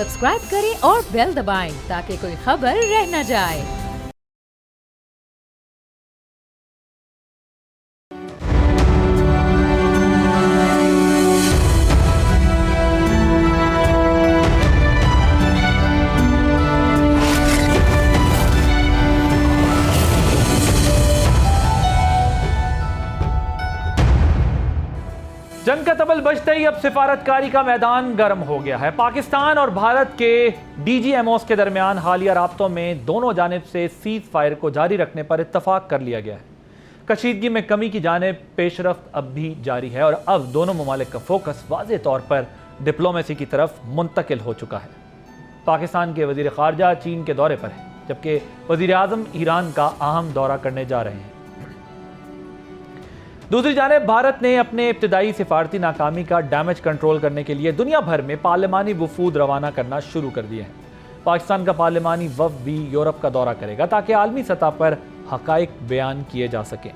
Subscribe करें और bell दबाएं ताकि कोई खबर रह न जाए। जंग का तबल बजते ही अब सिफारतकारी का मैदान गर्म हो गया है। पाकिस्तान और भारत के डीजीएमओस के दरमियान हालिया राब्तों में दोनों जानिब से सीज फायर को जारी रखने पर इत्तफाक कर लिया गया है। कशीदगी में कमी की जानिब पेशरफ्त अब भी जारी है और अब दोनों ममालिक का फोकस वाज़े तौर पर डिप्लोमेसी की तरफ मुंतकिल हो चुका है। पाकिस्तान के वज़ीर ख़ारजा चीन के दौरे पर है, जबकि वज़ीर आज़म ईरान का अहम दौरा करने जा रहे हैं। दूसरी जानिब भारत ने अपने इब्तदाई सिफारती नाकामी का डैमेज कंट्रोल करने के लिए दुनिया भर में पार्लिमानी वफूद रवाना करना शुरू कर दिए हैं। पाकिस्तान का पार्लिमानी वफ़द भी यूरोप का दौरा करेगा ताकि आलमी सतह पर हकाइक बयान किए जा सकें।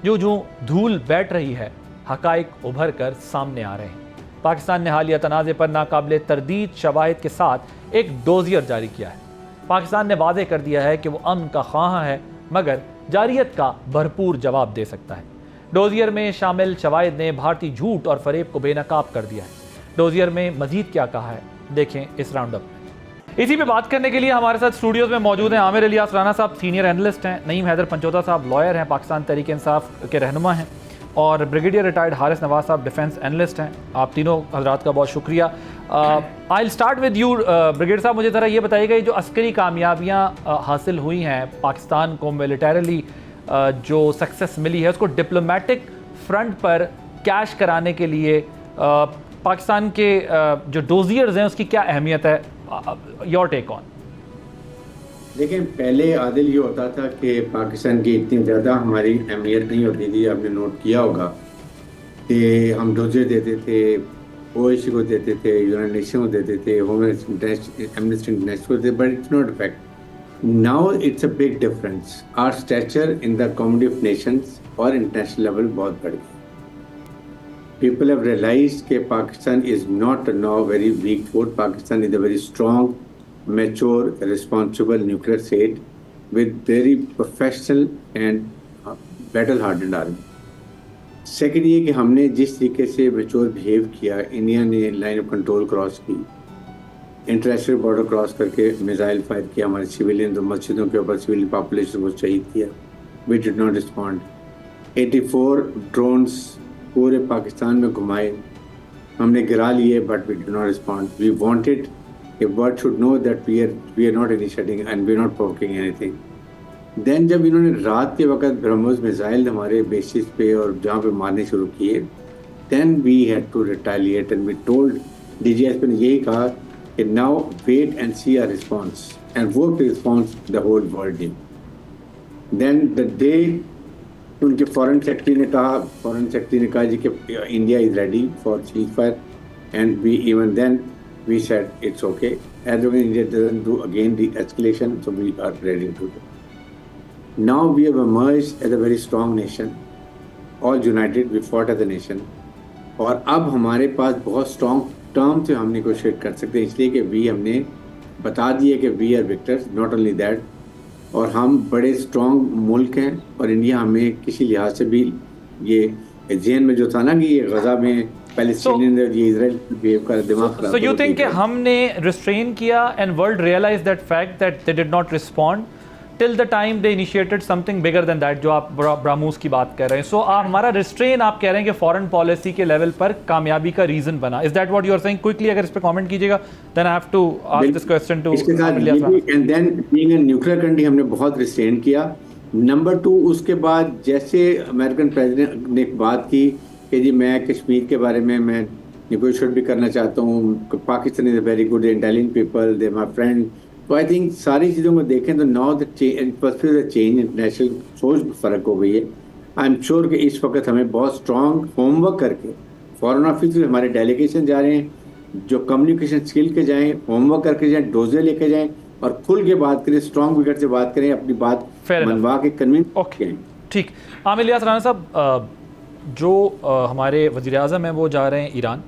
जो धूल बैठ रही है, हकाइक उभर कर सामने आ रहे हैं। पाकिस्तान ने हालिया तनाज़े पर नाकाबिले तरदीद शवाहिद के साथ एक डोजियर जारी किया है। पाकिस्तान ने वाज़े कर दिया है कि वो अमन का ख्वाह है, मगर जारियत का भरपूर जवाब दे सकता है। डोजियर में शामिल शवाहिद ने भारतीय झूठ और फरेब को बेनकाब कर दिया है। डोजियर में मजीद क्या कहा है, देखें इस राउंड अप में। इसी पे बात करने के लिए हमारे साथ स्टूडियोज में मौजूद हैं आमिर इलियास राना साहब, सीनियर एनालिस्ट हैं, नईम हैदर पंचोता साहब लॉयर हैं, पाकिस्तान तहरीक इंसाफ के रहनुमा हैं, और ब्रिगेडियर रिटायर्ड हारिस नवाज साहब डिफेंस एनालिस्ट हैं। आप तीनों हजरात का बहुत शुक्रिया। I will start with you brigadier साहब, मुझे ज़रा ये बताइएगा, जो अस्करी कामयाबियाँ हासिल हुई हैं, पाकिस्तान को मिलिटरली जो सक्सेस मिली है, उसको डिप्लोमेटिक फ्रंट पर कैश कराने के लिए पाकिस्तान के जो डोजियर्स हैं उसकी क्या अहमियत है? Your take on. देखिए, पहले आदिल ये होता था कि पाकिस्तान की इतनी ज़्यादा हमारी अहमियत नहीं होती थी। आपने नोट किया होगा कि हम डोजियर देते थे, ओएससी को देते थे, यूनाइटेड नेशन को देते थे, एमनेस्टी इंटरनेशनल को देते, but it's not a fact. Now it's a big difference. Our stature in the community of nations or international level बहुत बढ़ गई. People have realized that Pakistan is not now very weak foot. Pakistan is a very strong, mature, responsible nuclear state with very professional and battle-hardened army. Second ये कि हमने जिस तरीके से mature behave किया, इंडिया ने line of control cross की, international border cross करके मिसाइल फायर किया हमारे सिविलियन, मस्जिदों के ऊपर सिविलियन पॉपुलेशन को शहीद किया। We did not respond. 84 drones पूरे पाकिस्तान में घुमाए, हमने गिरा लिए, but we did not respond. We wanted कि world should know that we are not initiating and we are not provoking anything. Then जब इन्होंने रात के वक्त ब्रह्मोस मिसाइल हमारे बेसिस पे और जहाँ पे मारने शुरू किए, then we had to retaliate and we told DGSP ने यही कहा कि now wait and see our response and work the response the whole world did. Then the day उनके फॉरेन सेक्रेटरी ने कहा जी कि India is ready for ceasefire and we even then we said it's okay as long as India doesn't do again the escalation, so we are ready to do. Now we have emerged as a very strong nation, all united, we fought as a nation, और अब हमारे पास बहुत strong term से हम negotiate कर सकते हैं, इसलिए कि हमने बता दिए कि we are victors, not only that, और हम बड़े स्ट्रॉन्ग मुल्क हैं और इंडिया हमें किसी लिहाज से भी ये जेन में जो था ना कि ये गजा में पैलेस्टीनियन ये इजराइल बिहेव कर दिमाग खराब। सो यू थिंक कि हमने रिस्ट्रेन किया and world realize that fact that they did not respond till the time they initiated something bigger than that, जो आप ब्राह्मोस की बात कर रहे हैं। सो हमारा रिस्ट्रेन आप कह रहे हैं कि फॉरेन पॉलिसी के लेवल पर कामयाबी का रीजन बना। Is that what you are saying? Quickly अगर इस पे कमेंट कीजिएगा, then I have to ask this question to. And then being a nuclear country हमने बहुत रिस्ट्रेन किया। नंबर 2, उसके बाद जैसे अमेरिकन प्रेसिडेंट ने बात की कि जी मैं कश्मीर के बारे में मैं नेगोशिएट भी करना चाहता हूँ, Pakistan is a very good intelligent people, they my friend. तो आई थिंक सारी चीज़ों को देखें तो नाउ द चेंज इंटरनेशनल सोच फ़र्क हो गई है। आई एम श्योर कि इस वक्त हमें बहुत स्ट्रॉन्ग होमवर्क करके फॉरेन ऑफिस में हमारे डेलीगेशन जा रहे हैं, जो कम्युनिकेशन स्किल के जाएँ, होमवर्क करके जाएँ, डोजे लेके जाएँ और खुल के बात करें, स्ट्रॉन्ग विकेट से बात करें, अपनी बात मनवा के कन्विंस। ओके, ठीक। आमिर इलियास राना साहब, जो हमारे वज़ीर आज़म हैं वो जा रहे हैं ईरान,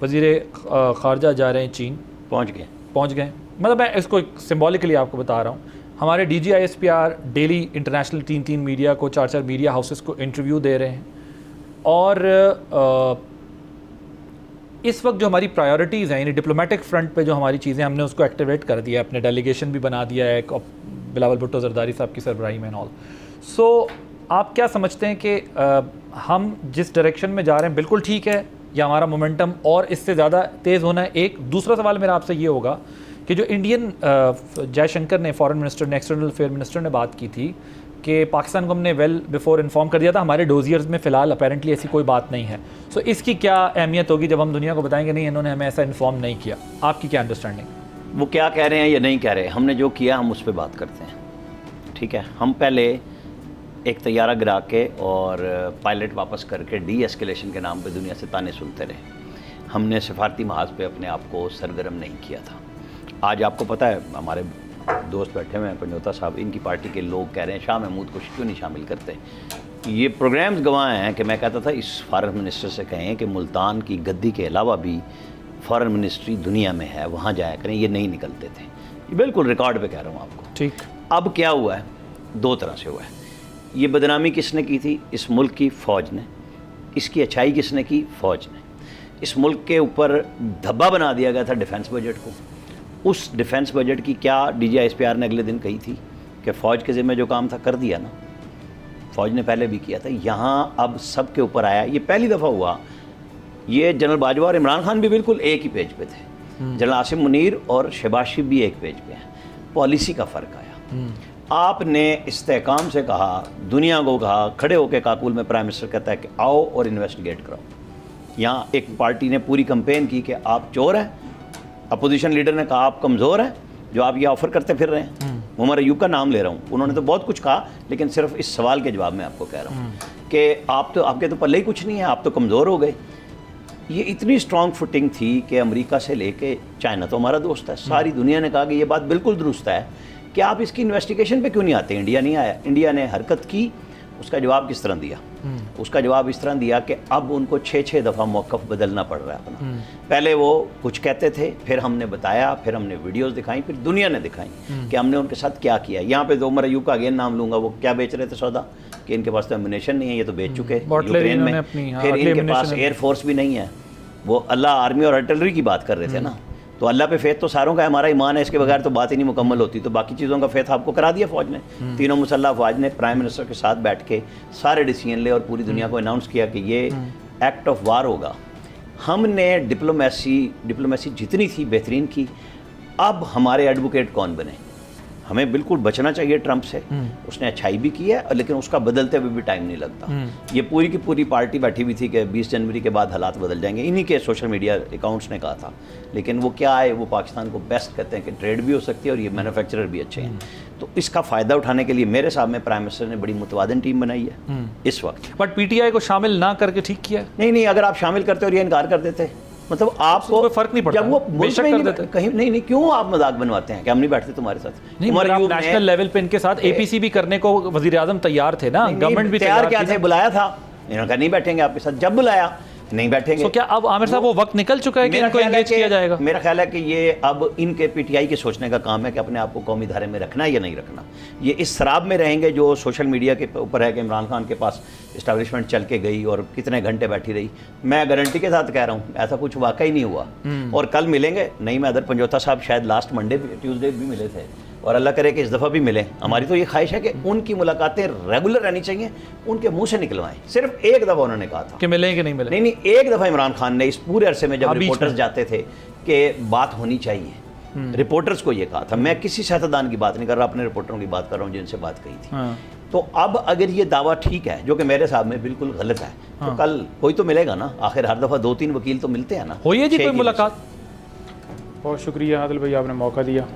वज़ीर ख़ारजा जा रहे हैं चीन, पहुंच गए। मतलब मैं इसको सिंबॉलिकली आपको बता रहा हूँ, हमारे DGISPR डेली इंटरनेशनल 3 मीडिया को, 4 मीडिया हाउसेस को इंटरव्यू दे रहे हैं। और इस वक्त जो हमारी प्रायोरिटीज़ हैं, यानी डिप्लोमेटिक फ्रंट पे जो हमारी चीज़ें, हमने उसको एक्टिवेट कर दिया, अपने डेलीगेशन भी बना दिया है बिलावल भुट्टो जरदारी साहब की सरबराही में ऑल। सो आप क्या समझते हैं कि हम जिस डायरेक्शन में जा रहे हैं बिल्कुल ठीक है, या हमारा मोमेंटम और इससे ज़्यादा तेज़ होना है? एक दूसरा सवाल मेरा आपसे ये होगा कि जो इंडियन जयशंकर ने, फॉरेन मिनिस्टर ने, एक्सटर्नल अफेयर मिनिस्टर ने बात की थी कि पाकिस्तान को हमने वेल बिफोर इन्फॉर्म कर दिया था, हमारे डोजियर्स में फ़िलहाल अपेरेंटली ऐसी कोई बात नहीं है। सो इसकी क्या अहमियत होगी जब हम दुनिया को बताएंगे नहीं, इन्होंने हमें ऐसा इन्फॉर्म नहीं किया? आपकी क्या अंडरस्टैंडिंग? वो क्या कह रहे हैं या नहीं कह रहे, हमने जो किया हम उस पर बात करते हैं, ठीक है। हम पहले एक तैयारा गिरा के और पायलट वापस करके डी-एस्केलेशन के नाम पे दुनिया से ताने सुनते रहे। हमने सफारती महाज पे अपने आप को सरगर्म नहीं किया था। आज आपको पता है, हमारे दोस्त बैठे हुए हैं पंजोता साहब, इनकी पार्टी के लोग कह रहे हैं शाह महमूद को क्यों नहीं शामिल करते। ये प्रोग्राम्स गवाह हैं कि मैं कहता था इस फॉरेन मिनिस्टर से कहें कि मुल्तान की गद्दी के अलावा भी फॉरेन मिनिस्ट्री दुनिया में है, वहाँ जाया करें। ये नहीं निकलते थे, ये बिल्कुल रिकॉर्ड पे कह रहा हूँ आपको। ठीक। अब क्या हुआ है, 2 तरह से हुआ है। ये बदनामी किसने की थी? इस मुल्क की फ़ौज ने। इसकी अच्छाई किसने की? फ़ौज ने। इस मुल्क के ऊपर धब्बा बना दिया गया था डिफेंस बजट को। उस डिफेंस बजट की क्या DGISPR ने अगले दिन कही थी कि फ़ौज के ज़िम्मे जो काम था कर दिया ना। फ़ौज ने पहले भी किया था, यहाँ अब सब के ऊपर आया। ये पहली दफ़ा हुआ। ये जनरल बाजवा और इमरान खान भी बिल्कुल एक ही पेज पे थे, जनरल आसिम मुनीर और शहबाज शरीफ भी एक पेज पे हैं। पॉलिसी का फ़र्क आया। आपने इस्तेहकाम से कहा, दुनिया को कहा, खड़े होकर काबुल में प्राइम मिनिस्टर कहता है कि आओ और इन्वेस्टिगेट कराओ। यहाँ एक पार्टी ने पूरी कंपेन की कि आप चोर हैं, अपोजिशन लीडर ने कहा आप कमज़ोर हैं जो आप ये ऑफ़र करते फिर रहे हैं। उमर अयूब का नाम ले रहा हूँ, उन्होंने तो बहुत कुछ कहा, लेकिन सिर्फ इस सवाल के जवाब में आपको कह रहा हूँ कि आप तो, आपके तो पल्ले ही कुछ नहीं है, आप तो कमज़ोर हो गए। ये इतनी स्ट्रॉन्ग फुटिंग थी कि अमेरिका से लेके चाइना तो हमारा दोस्त है, सारी दुनिया ने कहा कि ये बात बिल्कुल दुरुस्त है कि आप इसकी इन्वेस्टिगेशन पे क्यों नहीं आते। इंडिया नहीं आया, इंडिया ने हरकत की। उसका जवाब किस तरह दिया? उसका जवाब इस तरह दिया कि अब उनको 6-6 दफ़ा मौक़िफ़ बदलना पड़ रहा है अपना। पहले वो कुछ कहते थे, फिर हमने बताया, फिर हमने वीडियोस दिखाई, फिर दुनिया ने दिखाई कि हमने उनके साथ क्या किया। यहाँ पे तो उमर अयूब का अगेन नाम लूँगा, वो क्या बेच रहे थे सौदा कि इनके पास तो एमिनेशन नहीं है, ये तो बेच चुके यूक्रेन में। फिर इनके पास एयरफोर्स भी नहीं है, वो अल्लाह, आर्मी और आर्टिलरी की बात कर रहे थे ना। तो अल्लाह पे फेथ तो सारों का, हमारा ईमान है, इसके बगैर तो बात ही नहीं मुकम्मल होती। तो बाकी चीज़ों का फेथ आपको करा दिया फ़ौज ने। तीनों मुसल्लह अफवाज ने प्राइम मिनिस्टर के साथ बैठ के सारे डिसीजन ले और पूरी दुनिया को अनाउंस किया कि ये एक्ट ऑफ वार होगा। हमने डिप्लोमेसी जितनी थी बेहतरीन की। अब हमारे एडवोकेट कौन बने? हमें बिल्कुल बचना चाहिए ट्रंप से। उसने अच्छाई भी की है, लेकिन उसका बदलते हुए भी टाइम नहीं लगता। ये पूरी की पूरी पार्टी बैठी हुई थी कि 20 जनवरी के बाद हालात बदल जाएंगे, इन्हीं के सोशल मीडिया अकाउंट्स ने कहा था। लेकिन वो क्या है, वो पाकिस्तान को बेस्ट कहते हैं कि ट्रेड भी हो सकती है और ये मैन्युफैक्चरर भी अच्छे हैं। तो इसका फ़ायदा उठाने के लिए मेरे सामने प्राइम मिनिस्टर ने बड़ी मुतवाज़िन टीम बनाई है इस वक्त। बट PTI को शामिल ना करके ठीक किया? नहीं, अगर आप शामिल करते और ये इनकार कर देते, मतलब आपको कोई फर्क नहीं पड़ता, जब वो बेशक कर देते कहीं नहीं, क्यों आप मजाक बनवाते हैं कि हम नहीं बैठते तुम्हारे साथ? नहीं, मतलब आप नेशनल लेवल पे इनके साथ APC भी करने को वजीर आजम तैयार थे ना, गवर्नमेंट भी तैयार क्या थे? बुलाया था, इन्होंने कहा नहीं बैठेंगे आपके साथ। जब बुलाया नहीं बैठेंगे। तो क्या अब आमिर साहब वो वक्त निकल चुका है कि इनको एंगेज किया जाएगा? मेरा ख्याल है कि ये अब इनके PTI के सोचने का काम है कि अपने आप को कौमी धारे में रखना है या नहीं रखना। ये इस शराब में रहेंगे जो सोशल मीडिया के ऊपर है कि इमरान खान के पास इस्टेब्लिशमेंट चल के गई और कितने घंटे बैठी रही। मैं गारंटी के साथ कह रहा हूँ ऐसा कुछ वाकई नहीं हुआ। और कल मिलेंगे नहीं, मैं अदर पंजोता साहब शायद लास्ट मंडे ट्यूसडे भी मिले थे, और अल्लाह करे कि इस दफ़ा भी मिले। हमारी तो ये ख्वाहिश है कि उनकी मुलाकातें रेगुलर रहनी चाहिए, उनके मुंह से निकलवाएं। सिर्फ एक दफ़ा उन्होंने कहा था कि मिलें कि नहीं मिलें। नहीं, एक दफ़ा इमरान खान ने इस पूरे अरसे में जब रिपोर्टर्स जाते थे कि बात होनी चाहिए, रिपोर्टर्स को ये कहा था। मैं किसी सियासतदान की बात नहीं कर रहा, अपने रिपोर्टरों की बात कर रहा हूँ जिनसे बात कही थी। तो अब अगर ये दावा ठीक है, जो कि मेरे साहब में बिल्कुल गलत है, तो कल कोई तो मिलेगा ना। आखिर हर दफ़ा 2-3 वकील तो मिलते हैं ना। होइए जी कोई मुलाकात। बहुत शुक्रिया आदिल भाई, आपने मौका दिया।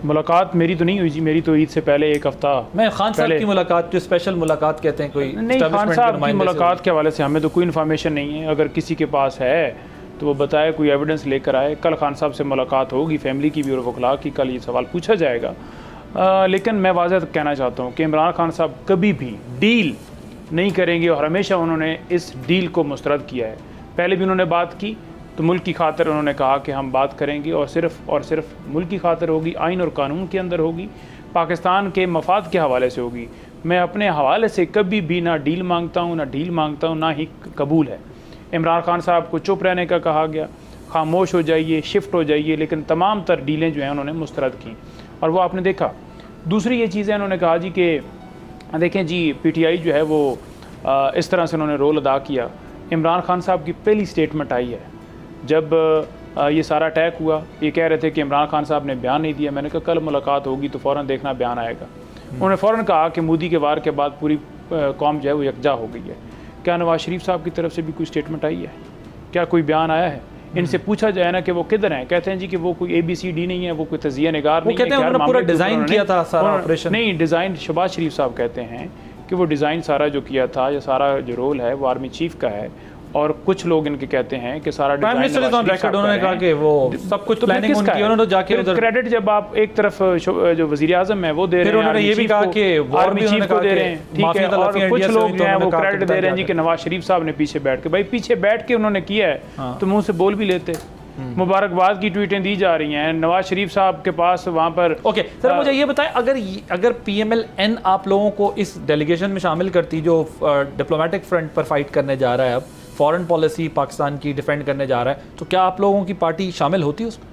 मुलाकात मेरी तो नहीं हुई जी, मेरी तो ईद से पहले एक हफ़्ता मैं खान साहब की मुलाकात, जो स्पेशल मुलाकात कहते हैं, कोई नहीं, खान साहब की मुलाकात के हवाले से हमें तो कोई इन्फॉर्मेशन नहीं है। अगर किसी के पास है तो वो बताए, कोई एविडेंस लेकर आए। कल खान साहब से मुलाकात होगी, फैमिली की भी और वकला की। कल ये सवाल पूछा जाएगा। लेकिन मैं वाज़ह कहना चाहता हूँ कि इमरान खान साहब कभी भी डील नहीं करेंगे और हमेशा उन्होंने इस डील को मुस्तरद किया है। पहले भी उन्होंने बात की तो मुल्क की खातिर उन्होंने कहा कि हम बात करेंगे और सिर्फ मुल्क की खातिर होगी, आइन और कानून के अंदर होगी, पाकिस्तान के मफाद के हवाले से होगी। मैं अपने हवाले से कभी भी ना डील मांगता हूँ, ना डील मांगता हूँ, ना ही कबूल है। इमरान खान साहब को चुप रहने का कहा गया, खामोश हो जाइए, शिफ्ट हो जाइए, लेकिन तमाम तर डीलें जो हैं उन्होंने मुस्तरद की और वो आपने देखा। दूसरी ये चीज़ें उन्होंने कहा जी कि देखें जी PTI जो है वो इस तरह से उन्होंने रोल अदा किया। इमरान खान साहब की पहली स्टेटमेंट आई है जब ये सारा अटैक हुआ, ये कह रहे थे कि इमरान खान साहब ने बयान नहीं दिया। मैंने कहा कल मुलाकात होगी तो फ़ौरन देखना बयान आएगा। उन्होंने फ़ौरन कहा कि मोदी के वार के बाद पूरी कौम जो है वो यकजा हो गई है। क्या नवाज शरीफ साहब की तरफ से भी कोई स्टेटमेंट आई है? क्या कोई बयान आया है? इनसे पूछा जाए ना कि वो किधर हैं, कहते हैं जी कि वो कोई ABCD नहीं है, वो कोई तजिया निगार नहीं है। कहते हैं उन्होंने पूरा डिज़ाइन किया था सारा ऑपरेशन। नहीं, डिज़ाइन शहबाज शरीफ साहब कहते हैं कि वो डिज़ाइन सारा जो किया था, या सारा जो रोल है वो आर्मी चीफ का है, और कुछ लोग इनके कहते हैं कि सारा prime minister is on record, उन्होंने कहा कि वो सब कुछ प्लानिंग उनकी, उन्होंने जाके उधर क्रेडिट जब आप एक तरफ जो वज़ीर आज़म है वो दे रहे हैं, फिर उन्होंने ये भी कहा कि आर्मी चीफ को दे रहे हैं, ठीक है, और कुछ लोग जो हैं वो क्रेडिट दे रहे हैं जी कि नवाज शरीफ साहब ने पीछे बैठ के, भाई पीछे बैठ के उन्होंने किया है तो मुंह से बोल भी लेते। मुबारकबाद की ट्वीटें दी जा रही हैं नवाज शरीफ साहब के पास वहाँ पर। ओके सर, मुझे ये बताएं, अगर PMLN आप लोगों को इस डेलीगेशन में शामिल करती जो डिप्लोमेटिक फ्रंट पर फाइट करने जा रहा है, अब फॉरेन पॉलिसी पाकिस्तान की डिफेंड करने जा रहा है, तो क्या आप लोगों की पार्टी शामिल होती है उसमें?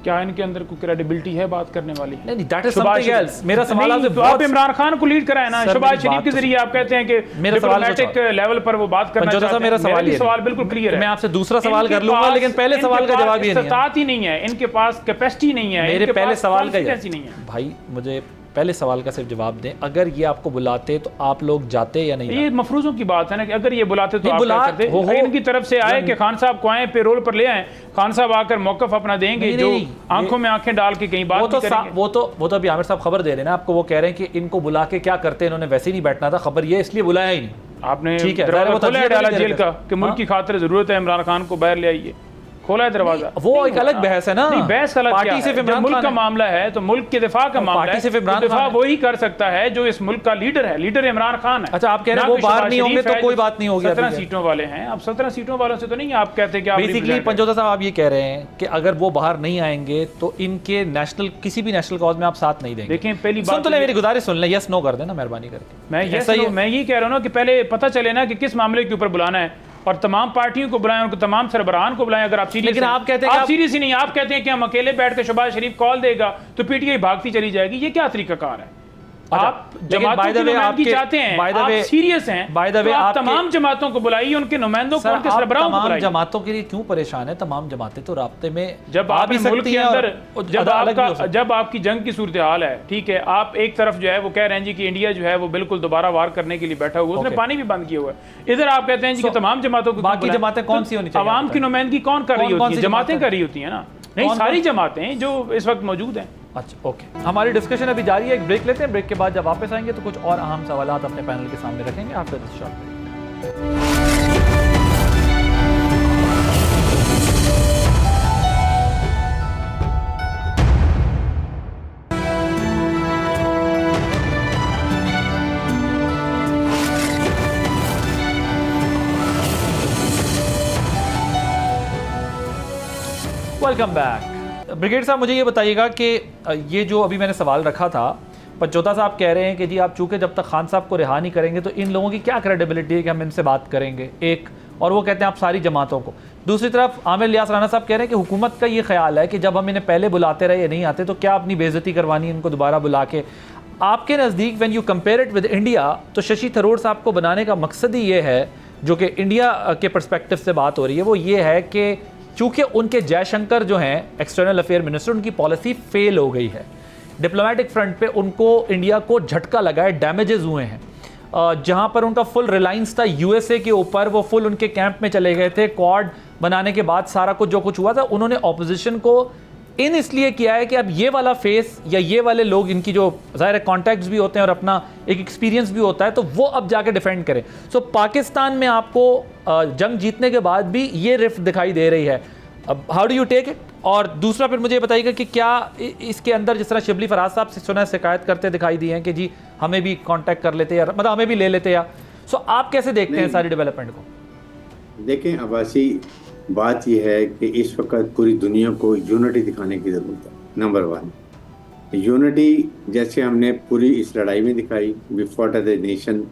क्या इनके अंदर कोई क्रेडिबिलिटी है बात करने वाली? नहीं, दैट इज समथिंग एल्स। मेरा सवाल आपसे, तो आप इमरान खान को लीड कराए ना, शहबाज शरीफ के जरिए आप कहते हैं कि डिप्लोमेटिक लेवल पर वो बात करना चाहते हैं। मेरा सवाल बिल्कुल क्लियर है। मैं आपसे दूसरा सवाल कर लूंगा, लेकिन पहले सवाल का जवाब ये नहीं है। ही नहीं है इनके पास, कैपेसिटी नहीं है। मेरे पहले सवाल का नहीं है भाई, मुझे पहले सवाल का सिर्फ जवाब दें। अगर ये आपको बुलाते तो आप लोग जाते या नहीं? ये मफरूजों की बात है ना कि अगर ये बुलाते तो आप क्या करते? इनकी तरफ से आए कि खान साहब को आए, पेरोल पर ले आए, खान साहब आकर मौकफ अपना देंगे, जो आंखों में आंखें डाल के कहीं बात करेंगे। वो तो अभी आमिर साहब खबर दे रहे हैं ना आपको, वो कह रहे हैं कि इनको बुला के क्या करते, इन्होंने वैसे ही नहीं बैठना था, खबर ये इसलिए बुलाया ही नहीं। आपने दरवाजा डाला जेल का कि मुल्क की खातिर जरूरत है इमरान खान को बाहर ले आइए, खोला है दरवाजा। वो एक अलग बहस है ना। नहीं, बहस अलग पार्टी से जब मुल्क का मामला है तो मुल्क के दिफा का मामला है, तो दिफा वही कर सकता है जो इस मुल्क का लीडर है। लीडर इमरान खान है। अच्छा, आप कह रहे हैं वो बाहर नहीं होंगे तो कोई बात नहीं होगी। 17 सीटों वाले हैं, अब 17 सीटों वालों से तो नहीं आप कहते कि बेसिकली पंचोता साहब आप ये कह रहे हैं कि अगर वो बाहर नहीं आएंगे तो इनके किसी भी नेशनल कॉज में आप साथ नहीं देंगे। देखें, पहली बात तो मेरी गुजारिश सुन लें, यस नो कर देना मेहरबानी करके। मैं ये कह रहा हूँ ना कि पहले पता चले ना कि किस मामले के ऊपर बुलाना है, और तमाम पार्टियों को बुलाएं, उनको तमाम सरबराहान को बुलाएं। अगर आप सीरियस, लेकिन आप कहते हैं आप सीरियस ही नहीं, आप कहते हैं कि हम अकेले बैठ के शहबाज शरीफ कॉल देगा तो PTI भागती चली जाएगी। ये क्या तरीकाकार है? आप जमातों की नुमाइंदगी चाहते हैं, आप सीरियस हैं, तो आप तमाम जमातों को बुलाइए, उनके नुमाइंदों को, उनके सरबराहों को बुलाइए। जमातों के लिए क्यों परेशान है? तमाम जमातें तो राब्ते में जब आप मुल्क के अंदर जब आपकी जंग की सूरत हाल है, ठीक है, आप एक तरफ जो है वो कह रहे हैं जी कि इंडिया जो है वो बिल्कुल दोबारा वार करने के लिए बैठा हुआ, उसने पानी भी बंद किया हुआ है। इधर आप कहते हैं जी कि तमाम जमातों को, बाकी जमातें कौन सी होनी चाहिए? आवाम की नुमाइंदगी कौन कर रही होती है? जमातें कर रही होती है ना। नहीं, सारी जमातें जो इस वक्त मौजूद हैं। अच्छा, ओके, हमारी डिस्कशन अभी जारी है, एक ब्रेक लेते हैं। ब्रेक के बाद जब वापस आएंगे तो कुछ और अहम सवालात अपने पैनल के सामने रखेंगे after this short break. Welcome back. Brigade साहब, मुझे ये बताइएगा कि ये जो अभी मैंने सवाल रखा था, पंचोता साहब कह रहे हैं कि जी आप चूंकि जब तक खान साहब को रिहा नहीं करेंगे तो इन लोगों की क्या क्रेडिबिलिटी है कि हम इनसे बात करेंगे, एक, और वो कहते हैं आप सारी जमातों को। दूसरी तरफ आमिर लियास राना साहब कह रहे हैं कि हुकूमत का ये ख्याल है कि जब हम इन्हें पहले बुलाते रहे, ये नहीं आते, तो क्या अपनी बेइज्जती करवानी इनको दोबारा बुला के? आपके नज़दीक when you compare it with India, तो शशि थरूर साहब को बनाने का मकसद ही ये है, जो कि इंडिया के पर्सपेक्टिव से बात हो रही है, वो ये है कि चूँकि उनके जयशंकर जो हैं एक्सटर्नल अफेयर मिनिस्टर, उनकी पॉलिसी फेल हो गई है, डिप्लोमेटिक फ्रंट पे उनको इंडिया को झटका लगा है, डैमेजेस हुए हैं। जहां पर उनका फुल रिलायंस था USA के ऊपर, वो फुल उनके कैंप में चले गए थे। क्वाड बनाने के बाद सारा कुछ जो कुछ हुआ था, उन्होंने ऑपोजिशन को इसलिए किया है कि अब ये वाला फेस या ये वाले लोग, इनकी जो ज़ाहिर कॉन्टैक्ट्स भी होते हैं और अपना एक एक्सपीरियंस भी होता है, तो वो अब जाके डिफेंड करें। सो पाकिस्तान में आपको जंग जीतने के बाद भी ये रिफ्ट दिखाई दे रही है। अब how do you take it? और दूसरा फिर मुझे बताइएगा कि क्या इसके अंदर, जिस तरह शिबली फराज साहब से सुना शिकायत करते दिखाई दी हैं कि जी हमें भी कांटेक्ट कर लेते या मतलब हमें भी ले लेते, या सो आप कैसे देखते हैं सारी डेवलपमेंट को? देखें, अब्बासी बात यह है कि इस वक्त पूरी दुनिया को यूनिटी दिखाने की ज़रूरत है। नंबर 1 यूनिटी जैसे हमने पूरी इस लड़ाई में दिखाई, we fought as a nation.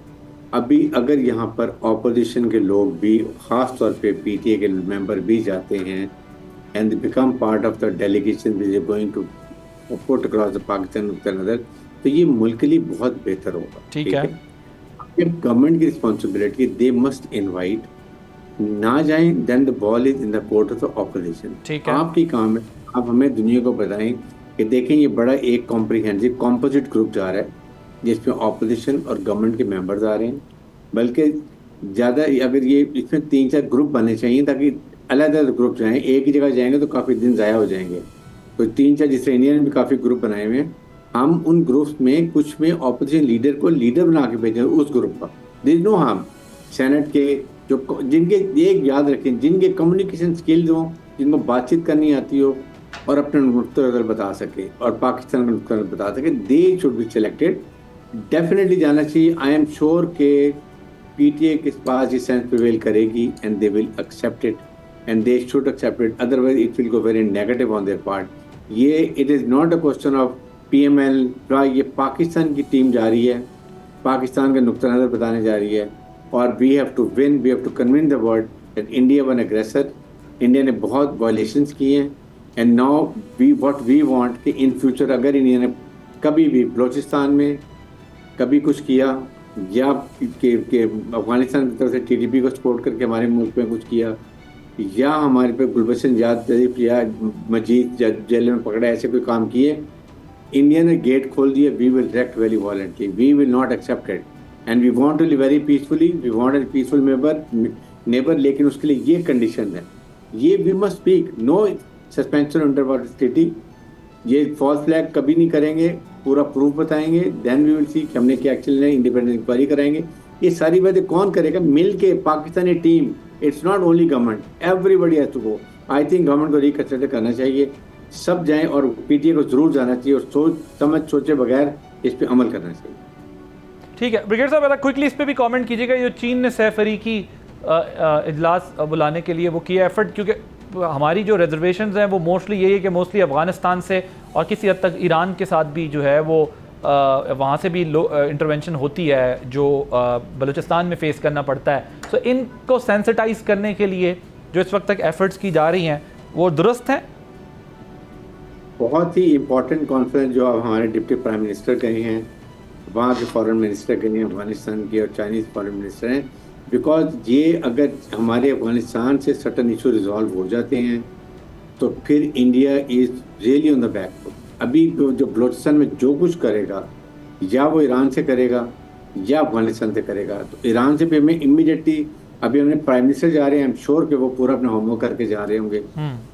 अभी अगर यहाँ पर ऑपोजिशन के लोग भी, ख़ास तौर पे पीटीए के मेंबर भी जाते हैं and they become part of the delegation which is going to put across the Pakistan नज़र, तो ये मुल्क के लिए बहुत बेहतर होगा। ठीक है। गवर्नमेंट की रिस्पॉन्सिबिलिटी, दे मस्ट इनवाइट, ना जाएं then the ball is in the court of the opposition. ठीक है। आपकी काम है, आप हमें दुनिया को बताएं कि देखें ये बड़ा एक कॉम्प्रिहेंसिव कॉम्पोजिट ग्रुप जा रहा है जिसमें ऑपोजिशन और गवर्नमेंट के मेंबर्स आ रहे हैं। बल्कि ज़्यादा अगर ये इसमें 3-4 ग्रुप बनने चाहिए ताकि अलग अलग ग्रुप जाएं, एक ही जगह जाएंगे तो काफ़ी दिन ज़ाया हो जाएंगे। तो 3-4 जिससे इंडिया ने भी काफ़ी ग्रुप बनाए हुए हैं, हम उन ग्रुप्स में कुछ में ऑपोजिशन लीडर को लीडर बना के भेजें उस ग्रुप का। There is no harm. Senate के जो जिनके, एक याद रखें, जिनके कम्युनिकेशन स्किल्स हो, जिनको बातचीत करनी आती हो और अपने नुक्ता नज़र बता सके और पाकिस्तान का नुक्ता नज़र बता सके, they should be selected. Definitely जाना चाहिए। आई एम श्योर के पीटीए के पास ये सेंस प्रिवेल करेगी and they will accept it and they should accept it, otherwise it will go very negative on their part. ये it is not a question of PML, ये पाकिस्तान की team जा रही है, पाकिस्तान का नुक्ता नज़र बताने जा रही है और we have to win, we have to convince the world that India one aggressor. India ने बहुत वायलेशंस किए हैं and now we what we want कि इन फ्यूचर अगर इंडिया ने कभी भी बलूचिस्तान में कभी कुछ किया या कि अफगानिस्तान की तरफ से TTP को सपोर्ट करके हमारे मुल्क में कुछ किया या हमारे पे गुलबशन जाद जरीफ या मजीद जेल में पकड़ा, ऐसे कोई काम किए, इंडिया ने गेट खोल दिया, we will react very violently, we will not accept it and we want to live very peacefully, we want a peaceful neighbour. लेकिन उसके लिए ये कंडीशन है, ये we must speak, no suspension under water treaty, ये false flag कभी नहीं करेंगे, पूरा प्रूफ बताएंगे, देन वी विल सी कि हमने क्या एक्शन लेना है, इंडिपेंडेंट इंक्वायरी कराएंगे। ये सारी बातें कौन करेगा? मिल के Pakistani team, its not only government, everybody has to go. I think government को रिकंसिडर करना चाहिए, सब जाएं और पीटीए को जरूर जाना चाहिए और सोच समझ सोचे बगैर इस पे अमल करना चाहिए। ठीक है ब्रिगेड साहब, क्विकली इस पे भी कमेंट कीजिएगा। जो चीन ने सैफ अरीकी इजलास बुलाने के लिए वो किया एफर्ट, क्योंकि हमारी जो रिजर्वेशंस हैं वो मोस्टली यही है कि मोस्टली अफ़गानिस्तान से और किसी हद तक ईरान के साथ भी जो है वो वहाँ से भी इंटरवेंशन होती है जो बलूचिस्तान में फ़ेस करना पड़ता है। सो इनको सेंसिटाइज करने के लिए जो इस वक्त तक एफर्ट्स की जा रही हैं वो दुरुस्त हैं। बहुत ही इम्पोर्टेंट कॉन्फ्रेंस जो अब हमारे डिप्टी प्राइम मिनिस्टर गए हैं, वहाँ के फॉरेन मिनिस्टर गए हैं, अफगानिस्तान के और चाइनीज़ फॉरेन मिनिस्टर हैं, बिकॉज ये अगर हमारे अफगानिस्तान से सर्टन इशू रिजॉल्व हो जाते हैं तो फिर India is really on the back foot. अभी जो बलूचिस्तान में जो कुछ करेगा या वो ईरान से करेगा या अफगानिस्तान से करेगा, तो ईरान से भी हमें इमीडिएटली, अभी हमने प्राइम मिनिस्टर जा रहे हैं, आई एम श्योर कि वो पूरा अपना होमवर्क करके जा रहे होंगे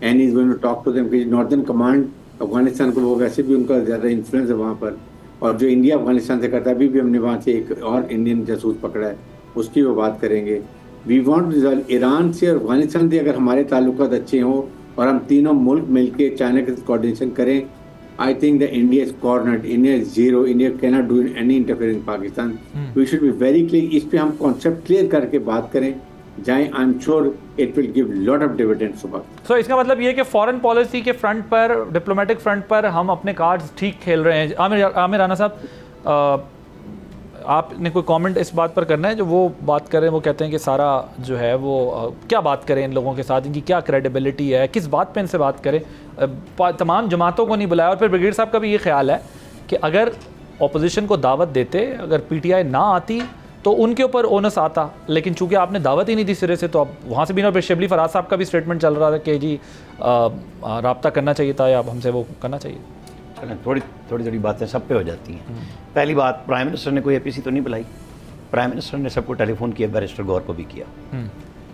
and is going to talk to them कि नॉर्दर्न कमांड अफगानिस्तान को, वो वैसे भी उनका ज़्यादा इन्फ्लुएंस है वहाँ पर, और जो इंडिया अफगानिस्तान से करता है, अभी भी हमने वहाँ से एक और इंडियन जासूस पकड़ा है, उसकी वो बात करेंगे। वी वांट रिजल्ट ईरान से और अफगानिस्तान से अगर हमारे ताल्लुकात अच्छे हों और हम तीनों मुल्क मिलके चाइना के साथ कोऑर्डिनेशन करें, I think the India is cornered, India is zero, India can not do any interference in Pakistan. We should be very clear, इस पे हम कॉन्सेप्ट क्लियर करके बात करें जाएं, I am sure it will give lot of dividends सुबह। So इसका मतलब ये है कि फॉरेन पॉलिसी के फ्रंट पर, डिप्लोमेटिक फ्रंट पर हम अपने कार्ड्स ठीक खेल रहे हैं। आमिर राना साहब, आपने कोई कमेंट इस बात पर करना है? जो वो बात कर रहे हैं, वो कहते हैं कि सारा जो है वो क्या बात करें इन लोगों के साथ, इनकी क्या क्रेडिबिलिटी है, किस बात पे इनसे बात करें, तमाम जमातों को नहीं बुलाया। और फिर ब्रिगेड साहब का भी ये ख्याल है कि अगर अपोजिशन को दावत देते, अगर PTI ना आती तो उनके ऊपर ओनस आता, लेकिन चूंकि आपने दावत ही नहीं दी सिरे से, तो अब वहाँ से भी ना। फिर शिबली फराज साहब का भी स्टेटमेंट चल रहा था कि जी रब्ता करना चाहिए था या अब हमसे वो करना चाहिए। थोड़ी बातें सब पे हो जाती हैं। पहली बात, प्राइम मिनिस्टर ने कोई APC तो नहीं बुलाई, प्राइम मिनिस्टर ने सबको टेलीफोन किया, बैरिस्टर गौर को भी किया,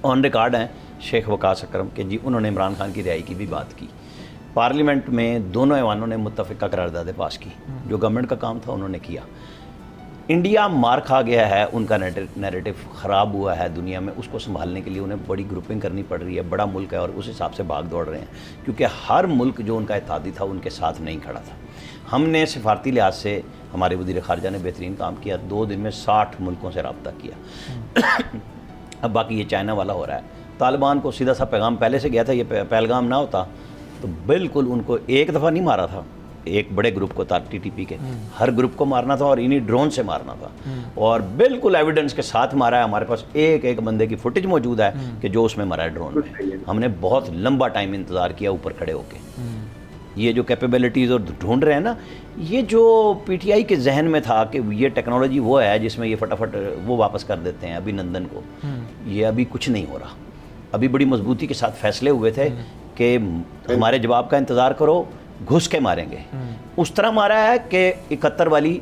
ऑन रिकॉर्ड हैं शेख वकास अकरम के जी, उन्होंने इमरान खान की रिहाई की भी बात की। पार्लियामेंट में दोनों ऐवानों ने मुत्तफ़िका करारदादें पास की, जो गवर्नमेंट का काम था उन्होंने किया। इंडिया मार खा गया है, उनका नैरेटिव ख़राब हुआ है दुनिया में, उसको संभालने के लिए उन्हें बड़ी ग्रुपिंग करनी पड़ रही है, बड़ा मुल्क है और उस हिसाब से भाग दौड़ रहे हैं, क्योंकि हर मुल्क जो उनका इत्तेहादी था उनके साथ नहीं खड़ा था। हमने सिफारती लिहाज से, हमारे वज़ीर ख़ारजा ने बेहतरीन काम किया, 2 दिन में 60 मुल्कों से रब्ता किया। अब बाकी ये चाइना वाला हो रहा है, तालिबान को सीधा सा पैगाम पहले से गया था, ये पहलगाम ना होता तो बिल्कुल उनको एक दफ़ा नहीं मारा था, एक बड़े ग्रुप को था टीटीपी के, हर ग्रुप को मारना था और इन्हीं ड्रोन से मारना था और बिल्कुल एविडेंस के साथ मारा है। हमारे पास एक एक बंदे की फुटेज मौजूद है कि जो उसमें मरा है ड्रोन में। हमने बहुत लंबा टाइम इंतज़ार किया ऊपर खड़े होके। ये जो कैपेबिलिटीज़ और ढूंढ रहे हैं ना, ये जो पीटीआई के जहन में था कि ये टेक्नोलॉजी वो है जिसमें ये फटाफट वो वापस कर देते हैं अभिनंदन को, ये अभी कुछ नहीं हो रहा। अभी बड़ी मजबूती के साथ फैसले हुए थे कि हमारे जवाब का इंतज़ार करो, घुस के मारेंगे। उस तरह मारा है कि 71 वाली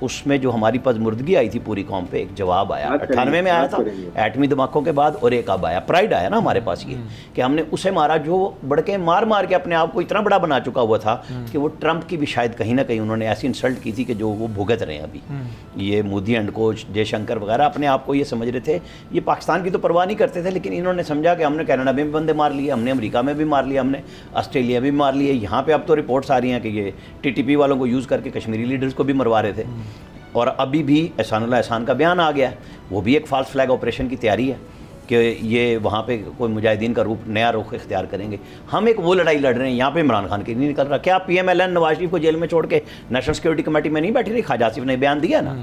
उसमें जो हमारी पजमुर्दगी आई थी पूरी कौम पे, एक जवाब आया। 98 में आया था एटमी धमाकों के बाद, और एक अब आया, प्राइड आया ना हमारे पास ये कि हमने उसे मारा जो बड़के मार मार के अपने आप को इतना बड़ा बना चुका हुआ था कि वो ट्रंप की भी शायद कहीं ना कहीं उन्होंने ऐसी इंसल्ट की थी कि जो वो भुगत रहे हैं अभी। ये मोदी एंड को, जयशंकर वगैरह अपने आप को ये समझ रहे थे, ये पाकिस्तान की तो परवाह नहीं करते थे, लेकिन इन्होंने समझा कि हमने कनाडा में भी बंदे मार लिए, हमने अमेरिका में भी मार लिया, हमने ऑस्ट्रेलिया में भी मार लिए। यहाँ पे अब तो रिपोर्ट्स आ रही हैं कि ये टीटीपी वालों को यूज़ करके कश्मीरी लीडर्स को भी मरवा रहे थे। और अभी भी एहसानुल्लाह एहसान का बयान आ गया है, वो भी एक फाल्स फ्लैग ऑपरेशन की तैयारी है कि ये वहाँ पे कोई मुजाहिदीन का रूप, नया रुख इख्तियार करेंगे। हम एक वो लड़ाई लड़ रहे हैं, यहाँ पे इमरान खान की नहीं निकल रहा। क्या PMLN नवाज शरीफ को जेल में छोड़ के नेशनल सिक्योरिटी कमेटी में नहीं बैठी रही? ख्वाजा आसिफ ने बयान दिया ना,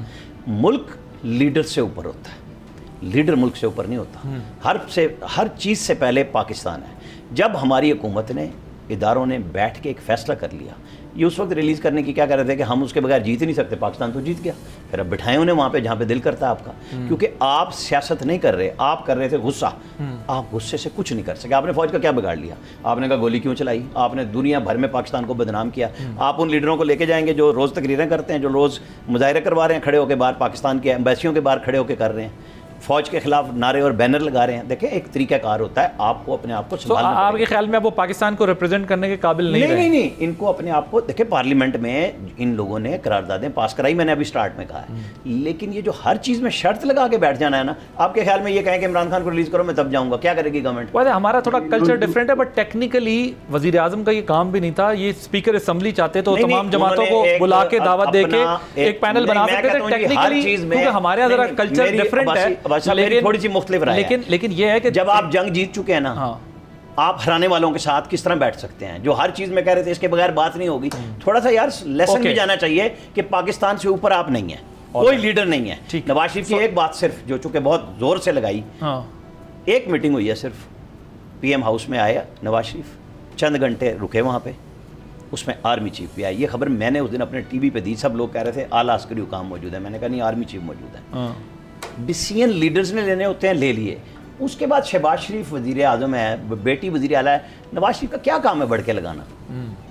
मुल्क लीडर से ऊपर होता है, लीडर मुल्क से ऊपर नहीं होता। हर चीज़ से पहले पाकिस्तान है। जब हमारी हुकूमत ने, इदारों ने बैठ के एक फ़ैसला कर लिया, ये उस वक्त रिलीज़ करने की क्या कर रहे थे कि हम उसके बगैर जीत ही नहीं सकते, पाकिस्तान तो जीत गया। फिर अब बिठाए उन्हें वहाँ पे जहाँ पे दिल करता है आपका, क्योंकि आप सियासत नहीं कर रहे, आप कर रहे थे गुस्सा। आप गुस्से से कुछ नहीं कर सके। आपने फ़ौज का क्या बिगाड़ लिया? आपने कहा गोली क्यों चलाई? आपने दुनिया भर में पाकिस्तान को बदनाम किया। आप उन लीडरों को लेके जाएंगे जो रोज़ तकरीरें करते हैं, जो रोज़ मुजाहरे करवा रहे हैं खड़े होकर बाहर, पाकिस्तान के एम्बेसियों के बाहर खड़े होकर कर रहे हैं, फौज के खिलाफ नारे और बैनर लगा रहे हैं। देखिए एक तरीकाकार होता है, आपको अपने आप को संभालना पड़ेगा। आपके ख्याल में अब वो पाकिस्तान को रिप्रेजेंट करने के काबिल नहीं रहे? नहीं, इनको अपने आप को, देखिए पार्लियामेंट में इन लोगों ने करारदादें पास कराई, मैंने अभी स्टार्ट में कहा है, लेकिन ये जो हर चीज़ में शर्त लगा के बैठ जाना है ना, आपके ख्याल में ये कहें कि इमरान खान को रिलीज करो मैं तब जाऊंगा, क्या करेगी गवर्नमेंट? वैसे हमारा थोड़ा कल्चर डिफरेंट है, बट टेक्निकली वजीर आजम का ये काम भी नहीं था। ये स्पीकर असेंबली चाहते तो तमाम जमातों को बुला के दावत दे के एक पैनल बना सकते थे। टेक्निकली क्योंकि हमारे यहाँ जरा कल्चर डिफरेंट है, थोड़ी सी मुख्तलिफ राय है। लेकिन ये है कि जब आप जंग जीत चुके हैं ना, आप हराने वालों के साथ किस तरह बैठ सकते हैं? जो हर चीज में कह रहे थे इसके बगैर बात नहीं होगी। थोड़ा सा यार लेसन भी जाना चाहिए कि पाकिस्तान से ऊपर आप नहीं है, कोई लीडर नहीं है। नवाज शरीफ की एक बात सिर्फ जो चूंकि बहुत जोर से लगाई, एक मीटिंग हुई है सिर्फ, PM हाउस में आया नवाज शरीफ, चंद घंटे रुके वहां पे, उसमें आर्मी चीफ भी आई। ये खबर मैंने उस दिन अपने TV पे दी, सब लोग कह रहे थे आला अस्करी हुकाम मौजूद है, मैंने कहा नहीं आर्मी चीफ मौजूद है। डिसीजन लीडर्स ने लेने होते हैं, ले लिए। उसके बाद शहबाज शरीफ वजीर आजम है, बेटी वजीर आला है, नवाज शरीफ का क्या काम है बढ़ के लगाना?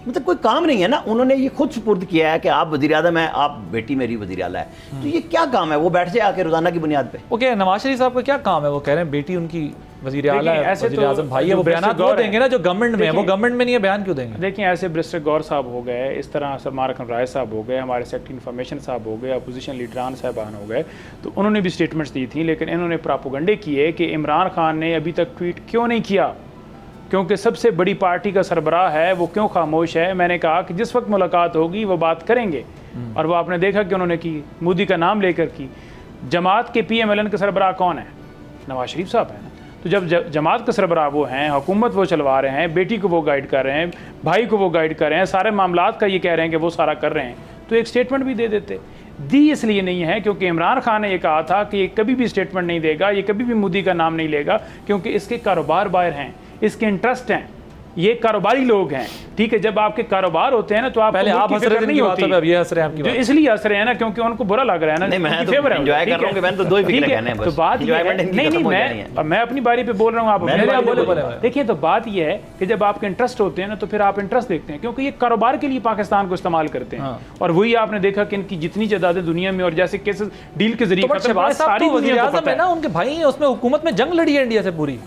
मतलब कोई काम नहीं है ना। उन्होंने ये खुद सुपुर्द किया है कि आप वजीर आजम है, आप बेटी मेरी वजीर आला है, तो ये क्या काम है? वो बैठ जाए आके रोजाना की बुनियाद पे। ओके, नवाज शरीफ साहब का क्या काम है? वो कह रहे हैं बेटी उनकी वजीर आला है, वजीर आजम भाई है, वो बयान क्यों देंगे ना जो गवर्नमेंट में है? वो गवर्नमेंट में नहीं है, बयान क्यों देंगे? देखिए ऐसे बैरिस्टर गौर साहब हो गए, इस तरह सलमान राय साहब हो गए, हमारे सेक्रेटरी इन्फॉर्मेशन साहब हो गए, अपोजिशन लीडरान साहबान हो गए, तो उन्होंने भी स्टेटमेंट्स दी थी, लेकिन इन्होंने प्रोपेगेंडे किए कि इमरान खान ने अभी तक ट्वीट क्यों नहीं किया, क्योंकि सबसे बड़ी पार्टी का सरबराह है, वो क्यों खामोश है? मैंने कहा कि जिस वक्त मुलाकात होगी वो बात करेंगे, और वो आपने देखा कि उन्होंने की, मोदी का नाम लेकर की। जमात के PMLN के सरबराह कौन है? नवाज शरीफ साहब है ना। तो जब जमात के सरबराह वो हैं, हुकूमत वो चलवा रहे हैं, बेटी को वो गाइड कर रहे हैं, भाई को वो गाइड कर रहे हैं, सारे मामलात का ये कह रहे हैं कि वो सारा कर रहे हैं, तो एक स्टेटमेंट भी दे देते। दी इसलिए नहीं है क्योंकि इमरान खान ने ये कहा था कि ये कभी भी स्टेटमेंट नहीं देगा, ये कभी भी मोदी का नाम नहीं लेगा, क्योंकि इसके कारोबार बाहर हैं, इसके इंटरेस्ट हैं, ये कारोबारी लोग हैं। ठीक है, जब आपके कारोबार होते हैं ना तो आप पहले आप हंस रहे थे, नहीं होती, अब ये हंस रहे हैं आपकी बात। इसलिए हंस रहे हैं ना क्योंकि उनको बुरा लग रहा है ना। नहीं, मैं तो एंजॉय कर रहा हूं कि मैंने तो दो ही फिक्र कहने हैं बस। तो बात ये है, नहीं मैं अपनी बारी पे बोल रहा हूं, आप बोले। देखिए तो बात ये है कि जब आपके इंटरेस्ट होते हैं ना तो फिर आप इंटरेस्ट देखते हैं, क्योंकि ये कारोबार के लिए पाकिस्तान को इस्तेमाल करते हैं। और वही आपने देखा कि इनकी जितनी जायदादें दुनिया में और जैसे केसेस डील के जरिए सारी दुनिया को पता है ना, उनके भाई हैं, उसमें हुकूमत में जंग लड़ी है इंडिया से पूरी।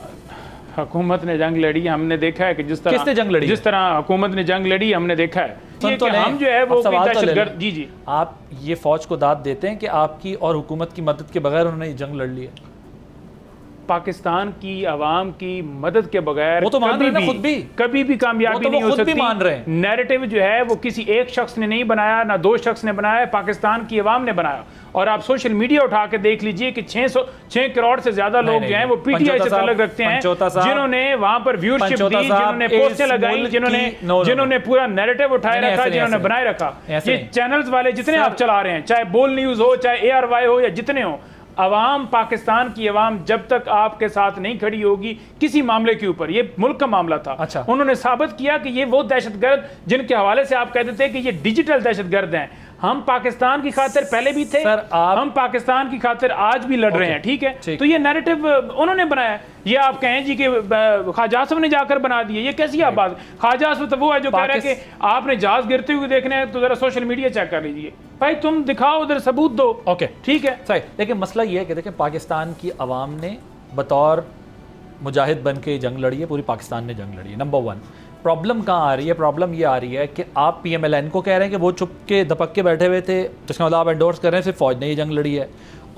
हुकूमत ने जंग लड़ी, हमने देखा है कि जिस तरह किसने जंग लड़ी, जिस तरह हुकूमत ने जंग लड़ी हमने देखा है। तो हम जो है वो दहशतगर्द, जी आप ये फौज को दाद देते हैं कि आपकी और हुकूमत की मदद के बगैर उन्होंने ये जंग लड़ ली है? पाकिस्तान की आवाम की मदद के बगैर वो तो मान रहे हैं ना खुद भी। कभी भी कामयाबी नहीं हो खुद भी सकती। मान रहे हैं। नैरेटिव जो है वो किसी एक शख्स ने नहीं बनाया, ना दो शख्स ने बनाया, पाकिस्तान की आवाम ने बनाया। और आप सोशल मीडिया उठा के देख लीजिए कि 6 करोड़ से ज्यादा लोग जो हैं वो पीटीआई से ताल्लुक रखते हैं, जिन्होंने वहां पर व्यूअरशिप दी, जिन्होंने पोस्टें लगाई, जिन्होंने पूरा नैरेटिव उठाए रखा, जिन्होंने बनाए रखा। ये चैनल्स वाले जितने आप चला रहे हैं, चाहे बोल न्यूज हो, चाहे ARY हो, या जितने हो, अवाम, पाकिस्तान की अवाम जब तक आपके साथ नहीं खड़ी होगी किसी मामले के ऊपर, ये मुल्क का मामला था। अच्छा। उन्होंने साबित किया कि ये वो दहशतगर्द जिनके हवाले से आप कहते थे कि ये डिजिटल दहशतगर्द हैं। हम पाकिस्तान की खातिर पहले भी थे, हम पाकिस्तान की खातिर आज भी लड़ रहे हैं, ठीक है। तो ये नैरेटिव उन्होंने बनाया। ये आप कहें जी कि ख्वाजा आसिफ ने जाकर बना दिए, ये कैसी आप बात। ख्वाजा आसिफ तो वो है जो कह रहा है कि आपने जहाज गिरते हुए देखने हैं तो जरा सोशल मीडिया चेक कर लीजिए। भाई तुम दिखाओ, उधर सबूत दो। ओके, ठीक है, सही। लेकिन मसला ये है कि देखें, पाकिस्तान की आवाम ने बतौर मुजाहिद बन के जंग लड़ी है, पूरी पाकिस्तान ने जंग लड़ी है। नंबर 1 प्रॉब्लम कहाँ आ रही है? प्रॉब्लम ये आ रही है कि आप PMLN को कह रहे हैं कि वो चुप के दपक के बैठे हुए थे, जिसका मतलब आप एंडोर्स कर रहे हैं सिर्फ फौज ने ये जंग लड़ी है।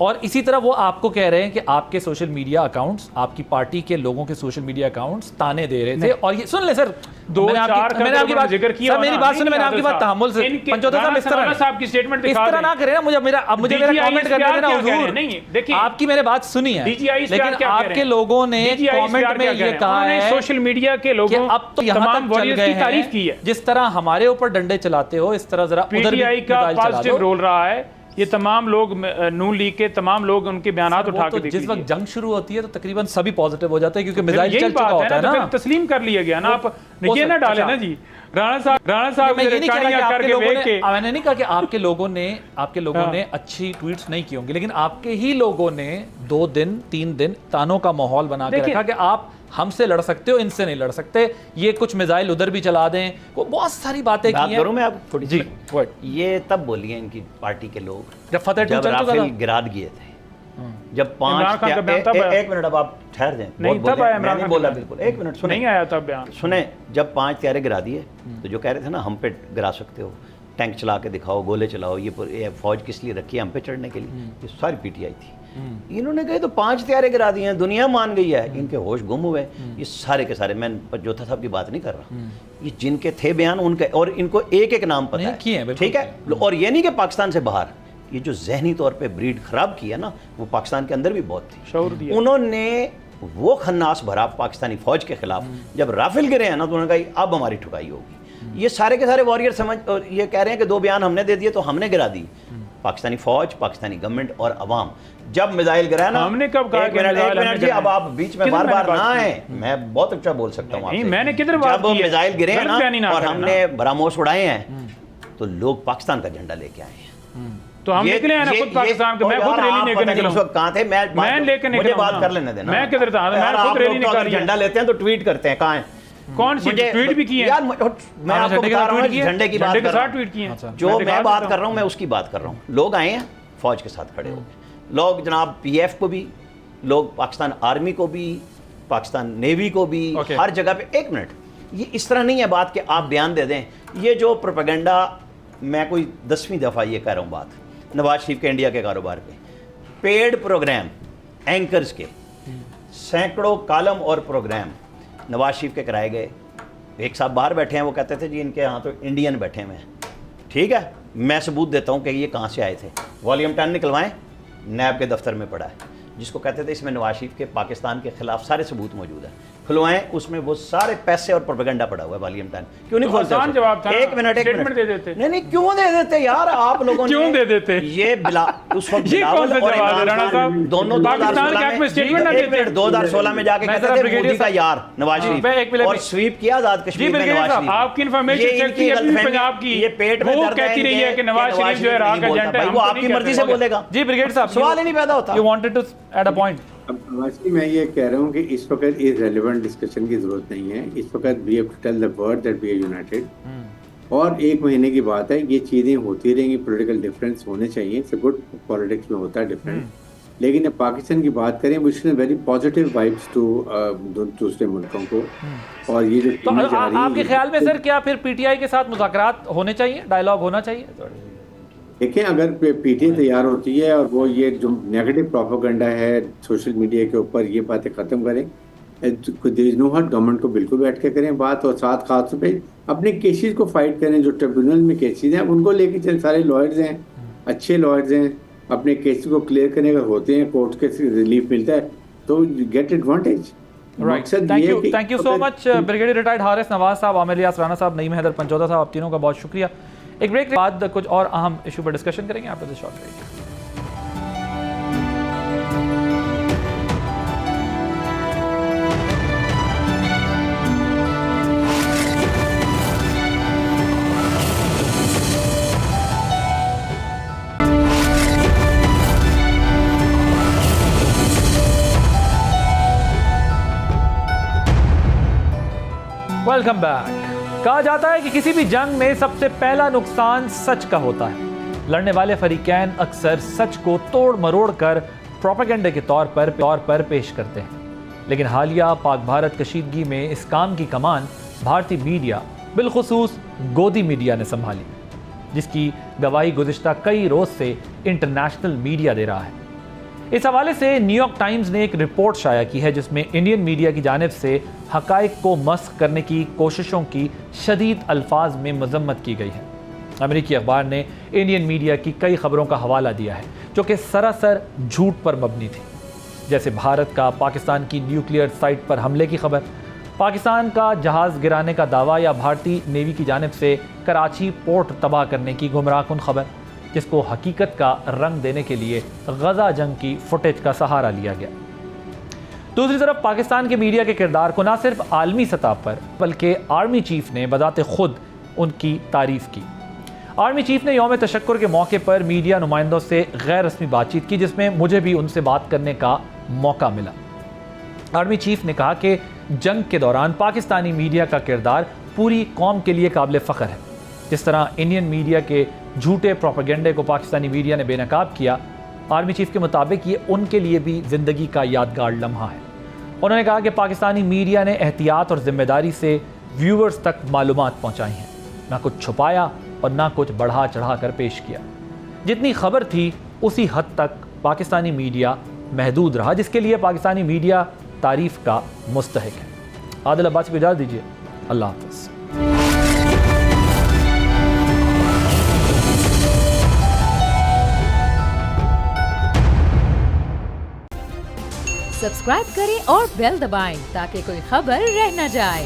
और इसी तरह वो आपको कह रहे हैं कि आपके सोशल मीडिया अकाउंट्स, आपकी पार्टी के लोगों के सोशल मीडिया अकाउंट्स ताने दे रहे थे। और ये सुन ले सर, मैंने आपकी बात जिक्र किया, मेरी बात सुने, मैंने आपकी बात तहम्मुल से, पंचोता साहब इस तरह ना करें ना, मुझे मेरा कमेंट करने देना हुजूर। नहीं, देखिए आपकी मैंने बात सुनी है, लेकिन आपके लोगों ने कमेंट में ये कहा है सोशल मीडिया के लोगों अब तो यहाँ तक चल गए तारीफ की है, जिस तरह हमारे ऊपर डंडे चलाते हो इस तरह जरा उधर भी PTI का पॉजिटिव रोल रहा है। ये तमाम लोग, नून लीग के तमाम लोग उनके बयानात उठा के देखिए। जिस वक्त जंग शुरू होती है तो तकरीबन सभी पॉजिटिव हो जाते हैं, क्योंकि मिसाइल चल चुका होता है ना, तस्लीम कर लिया गया ना। आप ये ना डाले ना जी राणा साहब मैंने नहीं कहा कि आपके लोगों ने अच्छी ट्वीट्स नहीं की होंगी, लेकिन आपके ही लोगों ने 2 दिन 3 दिन तानों का माहौल बना के रखा कि आप हमसे लड़ सकते हो, इनसे नहीं लड़ सकते, ये कुछ मिसाइल उधर भी चला दें, वो बहुत सारी बातें की हैं। मैं आप थोड़ी जी ये तब बोली है इनकी पार्टी के लोग जब राफेल गिरा दिए थे, जब 5 एक मिनट, अब आप ठहर जाएं, नहीं तब आया इमरान खान, बोला बिल्कुल, एक मिनट सुने, नहीं आया तब बयान सुने। जब 5 तैयारे गिरा दिए तो जो कह रहे थे ना हम पे गिरा सकते हो, टैंक चला के दिखाओ, गोले चलाओ, ये फौज किस लिए रखी है? हम पे चढ़ने के लिए। ये सारी PTI थी। इन्होंने कहे तो 5 तैयारे गिरा दिए हैं, दुनिया मान गई है, इनके होश गुम हुए। ये सारे के सारे, मैं जोधा साहब की बात नहीं कर रहा, ये जिनके थे बयान उनके, और इनको एक एक नाम पता है, ठीक है। और ये नहीं कि पाकिस्तान से बाहर, ये जो जहनी तौर पे ब्रीड खराब की है ना, वो पाकिस्तान के अंदर भी बहुत थी। उन्होंने वो खन्नास भरा पाकिस्तानी फौज के खिलाफ। जब राफेल गिरे हैं ना तो उन्होंने कहा अब हमारी ठुकाई होगी। ये सारे के सारे वॉरियर समझ, और ये कह रहे हैं कि 2 बयान हमने दे दिए तो हमने गिरा दी। पाकिस्तानी फौज, पाकिस्तानी गवर्नमेंट और अवाम। जब मिसाइल गिराया ना, हमने कब कहा? एक मिनट जी, अब आप बीच में बार बार ना आए, मैं बहुत अच्छा बोल सकता हूँ आपसे। मैंने किधर बात की? जब मिसाइल गिरे हैं ना और हमने बरामोश उड़ाए हैं तो लोग पाकिस्तान का झंडा लेके आए हैं। तो हम निकले हैं ना खुद पाकिस्तान के। मैं खुद रैली लेके निकला। उस वक्त कहाँ थे? मैं लेके निकला, मुझे बात कर लेने देना। मैं किधर था? मैं खुद रैली निकाली। झंडा लेते हैं तो ट्वीट करते हैं, कहाँ है? कौन सी ट्वीट भी की है? यार मैं आपको बता रहा हूँ, झंडे की बात कर रहा हूँ, जो मैं बात कर रहा हूँ मैं उसकी बात कर रहा हूँ। लोग आए हैं फौज के साथ खड़े हो गए, लोग जनाब PF को भी, लोग पाकिस्तान आर्मी को भी, पाकिस्तान नेवी को भी, हर जगह पे। एक मिनट, ये इस तरह नहीं है बात कि आप बयान दे दें। ये जो प्रोपेगेंडा, मैं कोई 10वीं दफ़ा ये कह रहा हूँ बात, नवाज शरीफ के इंडिया के कारोबार पे पेड प्रोग्राम एंकर्स के सैकड़ों कॉलम और प्रोग्राम नवाज शरीफ के कराए गए। एक साहब बाहर बैठे हैं, वो कहते थे जी इनके यहाँ तो इंडियन बैठे हुए हैं, ठीक है, मैं सबूत देता हूँ कि ये कहाँ से आए थे। वॉल्यूम 10 निकलवाएं, नैब के दफ्तर में पड़ा है, जिसको कहते थे इसमें नवाज शरीफ के पाकिस्तान के खिलाफ सारे सबूत मौजूद हैं, खुलवाएं, उसमें वो सारे पैसे और प्रोपेगेंडा पड़ा हुआ है। वॉल्यूम 10 क्यों नहीं खोलते? जवाब था, एक मिनट दे देते। नहीं क्यों दे देते यार आप लोगों ने? क्यों दे देते? ये उस वक्त ये कौन सा जवाब है राणा साहब? दोनों पाकिस्तान के हक में स्टेटमेंट ना देते। 2016 में जाके कहते थे मोदी का यार नवाज शरीफ, और स्वीप किया आजाद कश्मीर में नवाज शरीफ। आपकी इन्फॉर्मेशन चेक की अपनी पंजाब की, ये पेट में दर्द कहती रही है कि नवाज शरीफ जो है राह का एजेंट है, वो आपकी मर्जी से बोलेगा। जी ब्रिगेड साहब, सवाल ही नहीं पैदा होता। You wanted to add a point. अब मैं ये कह रहा हूँ कि इस वक्त इस रेलेवेंट डिस्कशन की जरूरत नहीं है। इस वक्त we have to tell the world that we are united. और 1 महीने की बात है, ये चीज़ें होती रहेंगी, पॉलिटिकल डिफरेंस होने चाहिए, इट्स अ गुड, पॉलिटिक्स में होता है डिफरेंस। लेकिन अब पाकिस्तान की बात करें, which is very positive vibes to दूसरे मुल्कों को। और ये जो तो आपके ख्याल में सर क्या फिर PTI के साथ मुज़ाकरात होने चाहिए, डायलॉग होना चाहिए? देखें, अगर पीटीए तैयार होती है और वो ये जो नेगेटिव प्रोपेगेंडा है सोशल मीडिया के ऊपर, ये बातें खत्म करें, नो हर्ट, गवर्नमेंट को बिल्कुल बैठ के करें बात, और साथ खास पे अपने केसेस को फाइट करें। जो ट्रिब्यूनल में केसेस हैं उनको लेके चल, सारे लॉयर्स हैं, अच्छे लॉयर्स हैं, अपने केसेस को क्लियर करने अगर होते हैं, कोर्ट के रिलीफ मिलता है तो get advantage. Right, thank you so much brigadier retired Haris Nawaz साहब, आमिर इलियास राना साहब, नईम हैदर पंचौदा साहब, आप तीनों का बहुत शुक्रिया। एक ब्रेक के बाद कुछ और अहम इशू पर डिस्कशन करेंगे after this short break. Welcome back. कहा जाता है कि किसी भी जंग में सबसे पहला नुकसान सच का होता है। लड़ने वाले फरीकैन अक्सर सच को तोड़ मरोड़ कर प्रोपेगेंडे के तौर पर पेश करते हैं, लेकिन हालिया पाक भारत कशीदगी में इस काम की कमान भारतीय मीडिया, बिलखुसूस गोदी मीडिया ने संभाली, जिसकी गवाही गुज़िश्ता कई रोज से इंटरनेशनल मीडिया दे रहा है। इस हवाले से न्यूयॉर्क टाइम्स ने एक रिपोर्ट शाया की है जिसमें इंडियन मीडिया की जानिब से हकाइक को मस्ख करने की कोशिशों की शदीद अल्फाज में मजम्मत की गई है। अमेरिकी अखबार ने इंडियन मीडिया की कई खबरों का हवाला दिया है जो कि सरासर झूठ पर मबनी थी, जैसे भारत का पाकिस्तान की न्यूक्लियर साइट पर हमले की खबर, पाकिस्तान का जहाज़ गिराने का दावा, या भारतीय नेवी की जानिब से कराची पोर्ट तबाह करने की गुमराहकुन खबर, जिसको हकीकत का रंग देने के लिए गजा जंग की फुटेज का सहारा लिया गया। दूसरी तरफ पाकिस्तान के मीडिया के किरदार को न सिर्फ आलमी सतह पर बल्कि आर्मी चीफ ने बजाते खुद उनकी तारीफ की। आर्मी चीफ ने यौम तशक्कुर के मौके पर मीडिया नुमाइंदों से गैर रस्मी बातचीत की, जिसमें मुझे भी उनसे बात करने का मौका मिला। आर्मी चीफ ने कहा कि जंग के दौरान पाकिस्तानी मीडिया का किरदार पूरी कौम के लिए काबिल फ़ख्र है। जिस तरह इंडियन मीडिया के झूठे प्रोपेगेंडे को पाकिस्तानी मीडिया ने बेनकाब किया, आर्मी चीफ के मुताबिक ये उनके लिए भी ज़िंदगी का यादगार लम्हा है। उन्होंने कहा कि पाकिस्तानी मीडिया ने एहतियात और जिम्मेदारी से व्यूवर्स तक मालूमात पहुँचाई हैं, ना कुछ छुपाया और ना कुछ बढ़ा चढ़ा कर पेश किया। जितनी खबर थी उसी हद तक पाकिस्तानी मीडिया महदूद रहा, जिसके लिए पाकिस्तानी मीडिया तारीफ़ का मुस्तहिक है। आदिल अब्बासी को इजाज़त दीजिए, अल्लाह हाफ़िज़। सब्सक्राइब करें और बेल दबाएं ताकि कोई खबर रह न जाए।